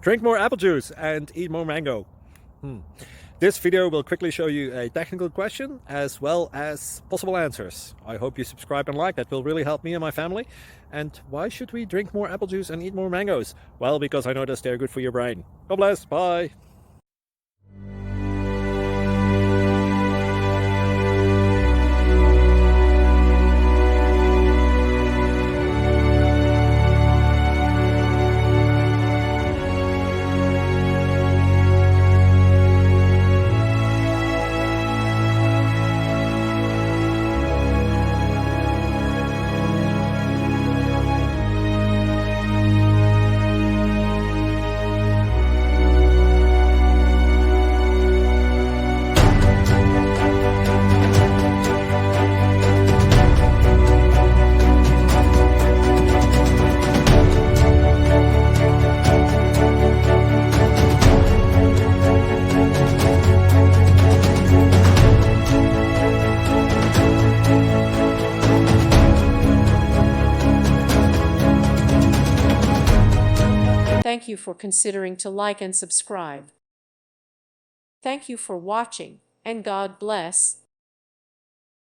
Drink more apple juice and eat more mango. This video will quickly show you a technical question as well as possible answers. I hope you subscribe and like, that will really help me and my family. And why should we drink more apple juice and eat more mangoes? Well, because I noticed they're good for your brain. God bless, bye. Thank you for considering to like and subscribe. Thank you for watching, and God bless.